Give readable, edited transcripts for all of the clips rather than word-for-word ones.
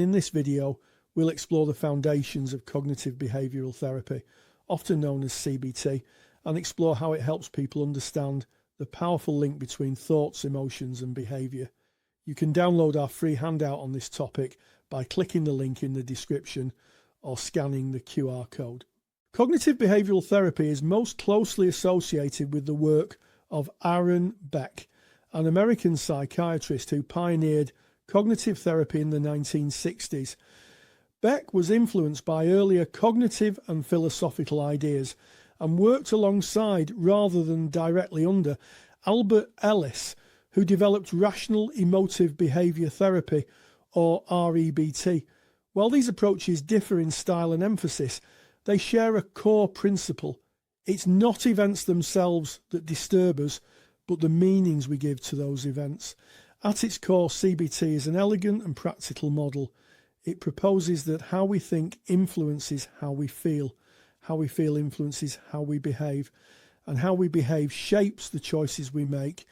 In this video, we'll explore the foundations of cognitive behavioural therapy, often known as CBT, and explore how it helps people understand the powerful link between thoughts, emotions, and behaviour. You can download our free handout on this topic by clicking the link in the description or scanning the QR code. Cognitive behavioural therapy is most closely associated with the work of Aaron Beck, an American psychiatrist who pioneered cognitive therapy in the 1960s. Beck was influenced by earlier cognitive and philosophical ideas and worked alongside, rather than directly under, Albert Ellis, who developed rational emotive behaviour therapy, or REBT. While these approaches differ in style and emphasis, they share a core principle. It's not events themselves that disturb us, but the meanings we give to those events. At its core, CBT is an elegant and practical model. It proposes that how we think influences how we feel influences how we behave, and how we behave shapes the choices we make,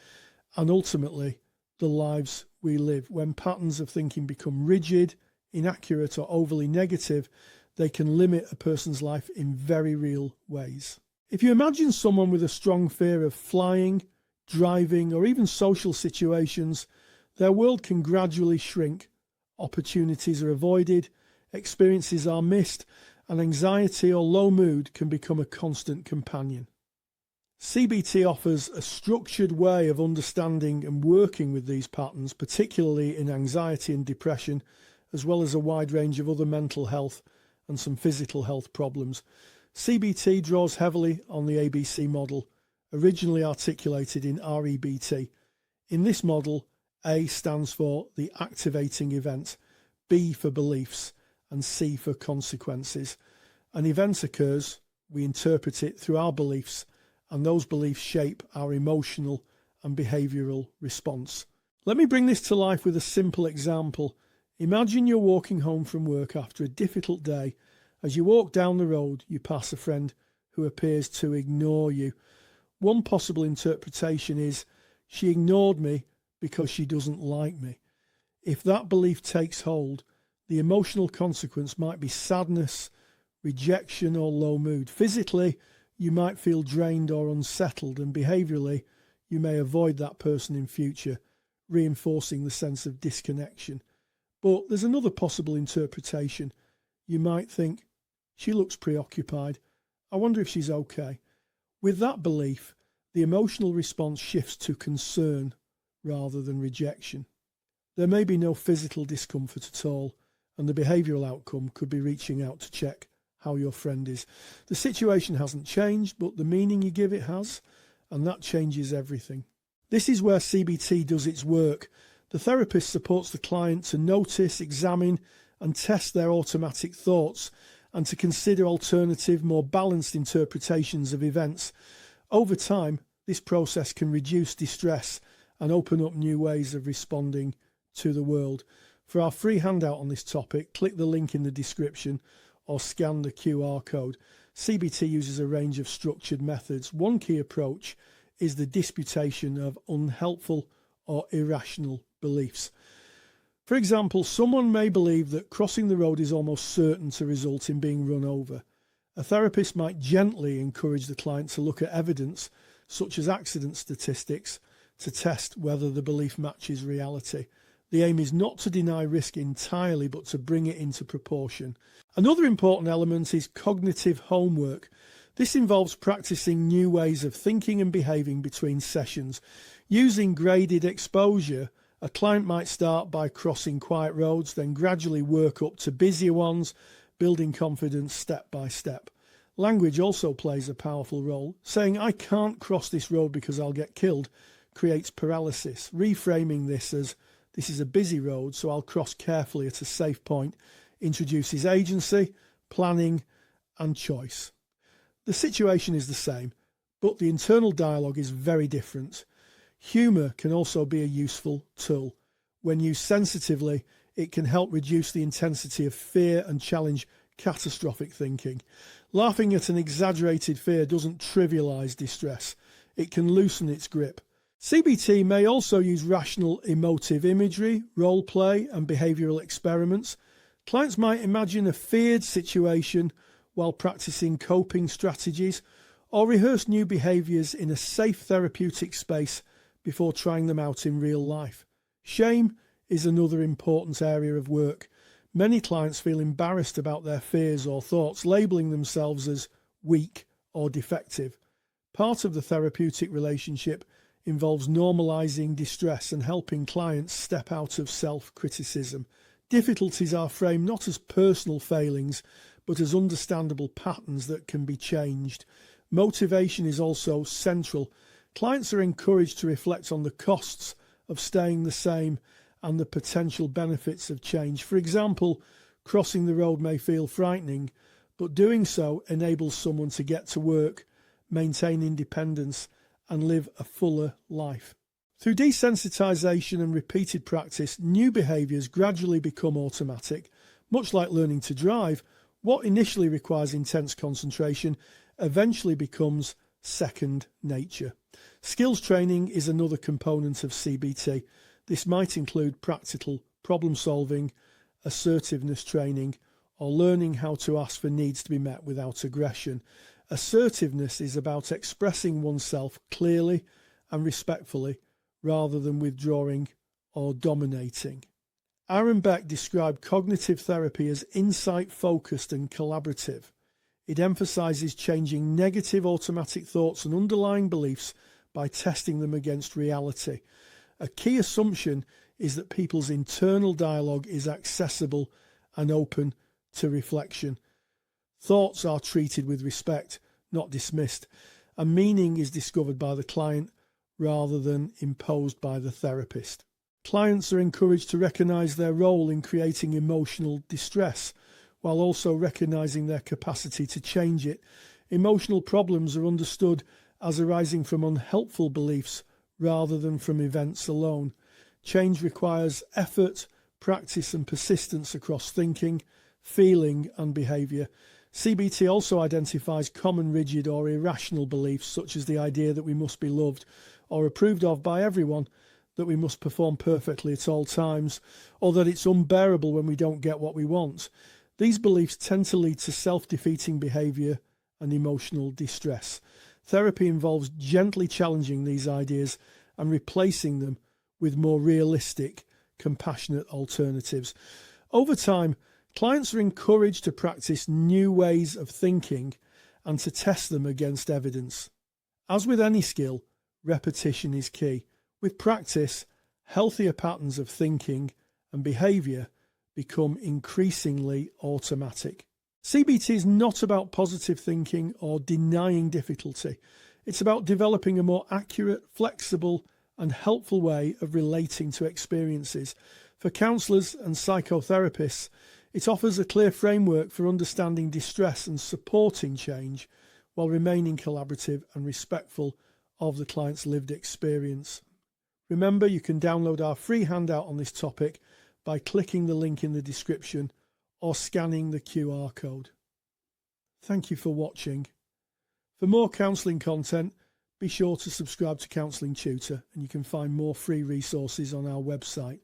and ultimately the lives we live. When patterns of thinking become rigid, inaccurate, or overly negative, they can limit a person's life in very real ways. If you imagine someone with a strong fear of flying, driving, or even social situations, their world can gradually shrink. Opportunities are avoided, experiences are missed, and anxiety or low mood can become a constant companion. CBT offers a structured way of understanding and working with these patterns, particularly in anxiety and depression, as well as a wide range of other mental health and some physical health problems. CBT draws heavily on the ABC model, originally articulated in REBT. In this model, A stands for the activating event, B for beliefs, and C for consequences. An event occurs, we interpret it through our beliefs, and those beliefs shape our emotional and behavioural response. Let me bring this to life with a simple example. Imagine you're walking home from work after a difficult day. As you walk down the road, you pass a friend who appears to ignore you. One possible interpretation is, she ignored me because she doesn't like me. If that belief takes hold, the emotional consequence might be sadness, rejection, or low mood. Physically, you might feel drained or unsettled, and behaviourally, you may avoid that person in future, reinforcing the sense of disconnection. But there's another possible interpretation. You might think, she looks preoccupied. I wonder if she's okay. With that belief, the emotional response shifts to concern rather than rejection. There may be no physical discomfort at all, and the behavioural outcome could be reaching out to check how your friend is. The situation hasn't changed, but the meaning you give it has, and that changes everything. This is where CBT does its work. The therapist supports the client to notice, examine, and test their automatic thoughts, and to consider alternative, more balanced interpretations of events. Over time, this process can reduce distress and open up new ways of responding to the world. For our free handout on this topic, click the link in the description or scan the QR code. CBT uses a range of structured methods. One key approach is the disputation of unhelpful or irrational beliefs. For example, someone may believe that crossing the road is almost certain to result in being run over. A therapist might gently encourage the client to look at evidence, such as accident statistics, to test whether the belief matches reality. The aim is not to deny risk entirely, but to bring it into proportion. Another important element is cognitive homework. This involves practicing new ways of thinking and behaving between sessions. Using graded exposure, a client might start by crossing quiet roads, then gradually work up to busier ones, building confidence step by step. Language also plays a powerful role. Saying, "I can't cross this road because I'll get killed," creates paralysis. Reframing this as, "This is a busy road, so I'll cross carefully at a safe point," introduces agency, planning, and choice. The situation is the same, but the internal dialogue is very different. Humour can also be a useful tool. When used sensitively, it can help reduce the intensity of fear and challenge catastrophic thinking. Laughing at an exaggerated fear doesn't trivialise distress. It can loosen its grip. CBT may also use rational emotive imagery, role play, and behavioural experiments. Clients might imagine a feared situation while practicing coping strategies, or rehearse new behaviours in a safe therapeutic space before trying them out in real life. Shame is another important area of work. Many clients feel embarrassed about their fears or thoughts, labelling themselves as weak or defective. Part of the therapeutic relationship involves normalising distress and helping clients step out of self-criticism. Difficulties are framed not as personal failings, but as understandable patterns that can be changed. Motivation is also central. Clients are encouraged to reflect on the costs of staying the same and the potential benefits of change. For example, crossing the road may feel frightening, but doing so enables someone to get to work, maintain independence, and live a fuller life. Through desensitization and repeated practice, new behaviours gradually become automatic. Much like learning to drive, what initially requires intense concentration eventually becomes second nature. Skills training is another component of CBT. This might include practical problem solving, assertiveness training, or learning how to ask for needs to be met without aggression. Assertiveness is about expressing oneself clearly and respectfully rather than withdrawing or dominating. Aaron Beck described cognitive therapy as insight-focused and collaborative. It emphasises changing negative automatic thoughts and underlying beliefs by testing them against reality. A key assumption is that people's internal dialogue is accessible and open to reflection. Thoughts are treated with respect, not dismissed, and meaning is discovered by the client rather than imposed by the therapist. Clients are encouraged to recognise their role in creating emotional distress, while also recognising their capacity to change it. Emotional problems are understood as arising from unhelpful beliefs rather than from events alone. Change requires effort, practice and persistence across thinking, feeling and behaviour. CBT also identifies common rigid or irrational beliefs, such as the idea that we must be loved or approved of by everyone, that we must perform perfectly at all times, or that it's unbearable when we don't get what we want. These beliefs tend to lead to self-defeating behaviour and emotional distress. Therapy involves gently challenging these ideas and replacing them with more realistic, compassionate alternatives. Over time, clients are encouraged to practice new ways of thinking and to test them against evidence. As with any skill, repetition is key. With practice, healthier patterns of thinking and behaviour become increasingly automatic. CBT is not about positive thinking or denying difficulty. It's about developing a more accurate, flexible and helpful way of relating to experiences. For counsellors and psychotherapists, it offers a clear framework for understanding distress and supporting change while remaining collaborative and respectful of the client's lived experience. Remember, you can download our free handout on this topic by clicking the link in the description or scanning the QR code. Thank you for watching. For more counselling content, be sure to subscribe to Counselling Tutor, and you can find more free resources on our website.